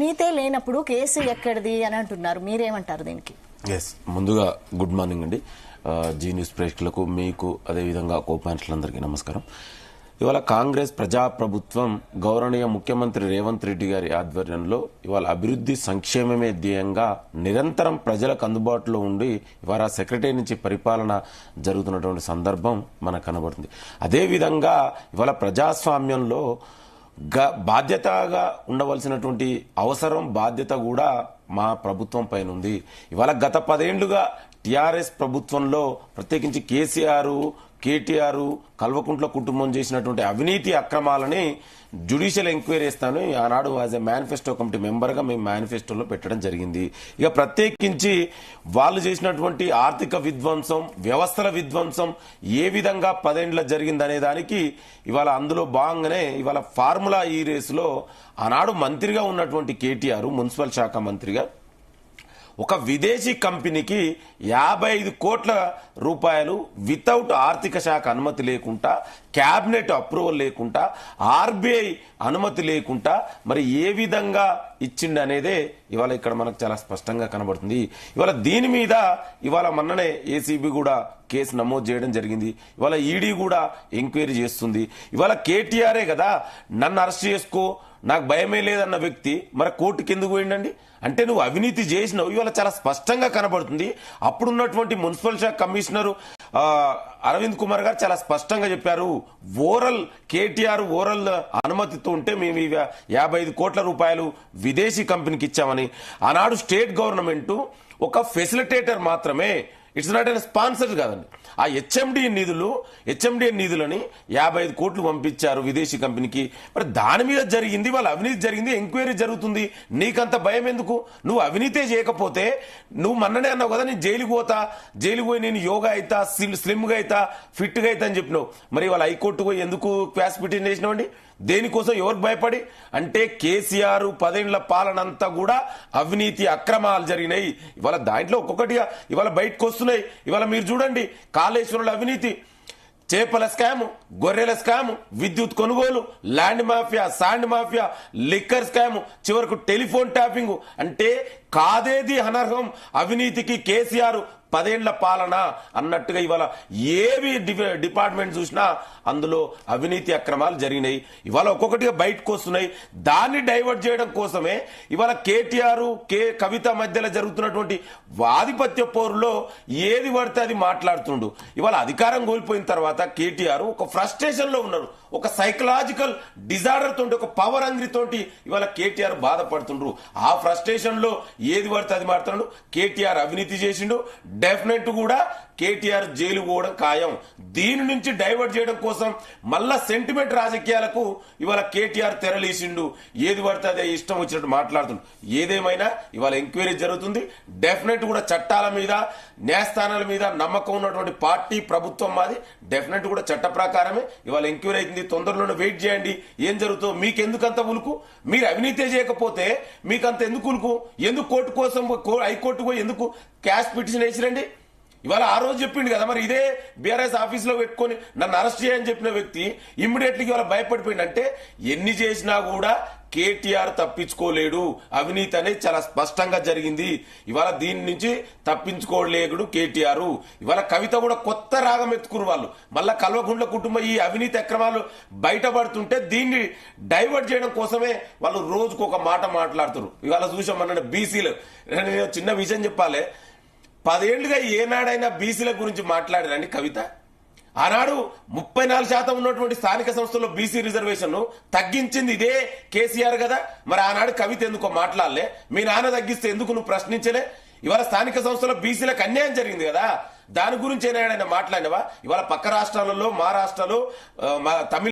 అవినీతే లేనప్పుడు కేసు ఎక్కడిది అని అంటున్నారు. మీరేమంటారు దీనికి? ముందుగా గుడ్ మార్నింగ్ అండి. జీ న్యూస్ ప్రేక్షకులకు, మీకు అదేవిధంగా కోపాంక్షలందరికీ నమస్కారం. ఇవాళ కాంగ్రెస్ ప్రజాప్రభుత్వం గౌరవనీయ ముఖ్యమంత్రి రేవంత్ రెడ్డి గారి ఆధ్వర్యంలో ఇవాళ అభివృద్ధి సంక్షేమమే ధ్యేయంగా నిరంతరం ప్రజలకు అందుబాటులో ఉండి ఇవాళ సెక్రటరీ నుంచి పరిపాలన జరుగుతున్నటువంటి సందర్భం మనకు కనబడుతుంది. అదేవిధంగా ఇవాళ ప్రజాస్వామ్యంలో బాధ్యతగా ఉండవలసినటువంటి అవసరం, బాధ్యత కూడా మా ప్రభుత్వం పైన ఉంది. ఇవాళ గత 10 ఏళ్లుగా టీఆర్ఎస్ ప్రభుత్వంలో ప్రత్యేకించి కేటీఆర్ కల్వకుంట్ల కుటుంబం చేసినటువంటి అవినీతి అక్రమాలని జ్యుడిషియల్ ఎంక్వైరీ చేస్తాను ఆనాడు యాజ్ ఎ మేనిఫెస్టో కమిటీ మెంబర్గా మేము మేనిఫెస్టోలో పెట్టడం జరిగింది. ఇక ప్రత్యేకించి వాళ్ళు చేసినటువంటి ఆర్థిక విధ్వంసం, వ్యవస్థల విధ్వంసం ఏ విధంగా 10 ఏళ్ల జరిగిందనే దానికి ఇవాళ అందులో భాగంగానే ఇవాళ ఫార్ములా ఈ రేసులో ఆనాడు మంత్రిగా ఉన్నటువంటి కేటీఆర్, మున్సిపల్ శాఖ మంత్రిగా ఒక విదేశీ కంపెనీకి 55 కోట్ల రూపాయలు వితౌట్ ఆర్థిక శాఖ అనుమతి లేకుండా, క్యాబినెట్ అప్రూవల్ లేకుండా, ఆర్బీఐ అనుమతి లేకుండా మరి ఏ విధంగా ఇచ్చిండు అనేదే ఇవాళ ఇక్కడ మనకు చాలా స్పష్టంగా కనబడుతుంది. ఇవాళ దీని మీద ఇవాళ మొన్ననే ఏసీబీ కూడా కేసు నమోదు చేయడం జరిగింది. ఇవాళ ఈడీ కూడా ఎంక్వైరీ చేస్తుంది. ఇవాళ కేటీఆరే కదా నన్ను అరెస్ట్ చేసుకో, నాకు భయమే లేదన్న వ్యక్తి మరి కోర్టుకి ఎందుకు పోయిండండి? అంటే నువ్వు అవినీతి చేసినావు. ఇవాళ చాలా స్పష్టంగా కనబడుతుంది. అప్పుడున్నటువంటి మున్సిపల్ శాఖ కమిషనర్ అరవింద్ కుమార్ గారు చాలా స్పష్టంగా చెప్పారు, కేటీఆర్ ఓరల్ అనుమతితో ఉంటే మేము 55 కోట్ల రూపాయలు విదేశీ కంపెనీకి ఇచ్చామని. ఆనాడు స్టేట్ గవర్నమెంట్ ఒక ఫెసిలిటేటర్ మాత్రమే, ఇట్స్ నాట్ ఎన్ స్పాన్సర్ కాదండి. ఆ హెచ్ఎండి నిధులని 55 కోట్లు పంపించారు విదేశీ కంపెనీకి. మరి దాని మీద జరిగింది, వాళ్ళ అవినీతి జరిగింది, ఎంక్వైరీ జరుగుతుంది. నీకంత భయం ఎందుకు? నువ్వు అవినీతే చేయకపోతే నువ్వు మొన్ననే అన్నావు కదా, నేను జైలుకు పోయి నేను యోగా అయితా, స్లిమ్గా అయితా, ఫిట్గా అయితా అని చెప్పినావు. మరి వాళ్ళ హైకోర్టు పోయి ఎందుకు క్వాష్ పిటిషన్ చేసినావండి? దేనికోసం? ఎవరికి భయపడి? అంటే కేసీఆర్ 10 ఏళ్ల పాలనంతా కూడా అవినీతి అక్రమాలు జరిగినాయి. ఇవాళ దాంట్లో ఒక్కొక్కటిగా ఇవాళ బయటకు వస్తున్నాయి. ఇవాళ మీరు చూడండి, కాళేశ్వరంలో అవినీతి, చేపల స్కాము, గొర్రెల స్కాము, విద్యుత్ కొనుగోలు, land mafia, sand mafia, liquor scam, చివరకు టెలిఫోన్ ట్యాపింగ్. అంటే కాదేది అనర్హం అవినీతికి కేసీఆర్ 10 ఏళ్ల పాలన అన్నట్టుగా ఇవాళ ఏవి డిపార్ట్మెంట్ చూసినా అందులో అవినీతి అక్రమాలు జరిగినాయి. ఇవాళ ఒక్కొక్కటిగా బయటకు వస్తున్నాయి. దాన్ని డైవర్ట్ చేయడం కోసమే ఇవాళ కేటీఆర్, కవిత మధ్యలో జరుగుతున్నటువంటి ఆధిపత్య పోరులో ఏది పడితే అది మాట్లాడుతుండు. ఇవాళ అధికారం కోల్పోయిన తర్వాత కేటీఆర్ ఒక ఫ్రస్ట్రేషన్ లో ఉన్నారు. ఒక సైకలాజికల్ డిజార్డర్ తోటి, ఒక పవర్ హంగ్రీ తోటి ఇవాళ కేటీఆర్ బాధపడుతుండ్రు. ఆ ఫ్రస్ట్రేషన్ లో ఏది పడితే అది మాట్లాడు. కేటీఆర్ అవినీతి చేసిండు, డెఫినెట్ కూడా కేటీఆర్ జైలు పోవడం ఖాయం. దీని నుంచి డైవర్ట్ చేయడం కోసం మళ్ళా సెంటిమెంట్ రాజకీయాలకు ఇవాళ కేటీఆర్ తెరలేసిండు. ఏది పడితే అదే ఇష్టం వచ్చినట్టు మాట్లాడుతుండు. ఏదేమైనా ఇవాళ ఎంక్వైరీ జరుగుతుంది. డెఫినెట్ కూడా చట్టాల మీద, న్యాయస్థానాల మీద నమ్మకం ఉన్నటువంటి పార్టీ ప్రభుత్వం మాది. డెఫినెట్ కూడా చట్ట ప్రకారమే ఇవాళ ఎంక్వైరీ అవుతుంది. తొందరలోనే వెయిట్ చేయండి, ఏం జరుగుతుందో. మీకెందుకంత ఉలుకు? మీరు అవినీతి చేయకపోతే మీకంత ఎందుకు ఉలుకు? ఎందుకు కోర్టు కోసం హైకోర్టు పోయి ఎందుకు క్యాష్ పిటిషన్ వేసిరండి? ఇవాళ ఆ రోజు చెప్పిండు కదా, మరి ఇదే బీఆర్ఎస్ ఆఫీస్ లో పెట్టుకుని నన్ను అరెస్ట్ చేయని చెప్పిన వ్యక్తి ఇమ్మీడియట్లీ ఇవాళ భయపడిపోయింది. అంటే ఎన్ని చేసినా కూడా కేటీఆర్ తప్పించుకోలేడు. అవినీతి అనేది చాలా స్పష్టంగా జరిగింది. ఇవాళ దీని నుంచి తప్పించుకోలేడు కేటీఆర్. ఇవాళ కవిత కూడా కొత్త రాగం ఎత్తుకురు. వాళ్ళు మళ్ళా కల్వకుంట్ల కుటుంబం ఈ అవినీతి అక్రమాలు బయటపడుతుంటే దీన్ని డైవర్ట్ చేయడం కోసమే వాళ్ళు రోజుకు ఒక మాట మాట్లాడుతారు. ఇవాళ చూసాం మన బీసీలు. నేను చిన్న విషయం చెప్పాలి, 10 ఏళ్లుగా ఏనాడైనా బీసీల గురించి మాట్లాడారండి కవిత? ఆనాడు 34% ఉన్నటువంటి స్థానిక సంస్థల్లో బీసీ రిజర్వేషన్ తగ్గించింది ఇదే కేసీఆర్ కదా. మరి ఆనాడు కవిత ఎందుకో మాట్లాడలే? మీ నాన్న తగ్గిస్తే ఎందుకు నువ్వు ప్రశ్నించలే? ఇవాళ స్థానిక సంస్థలో బీసీలకు అన్యాయం జరిగింది కదా, దాని గురించి ఏనాడైనా మాట్లాడినవా? ఇవాళ పక్క రాష్ట్రాలలో, మహారాష్ట్రలో, తమిళ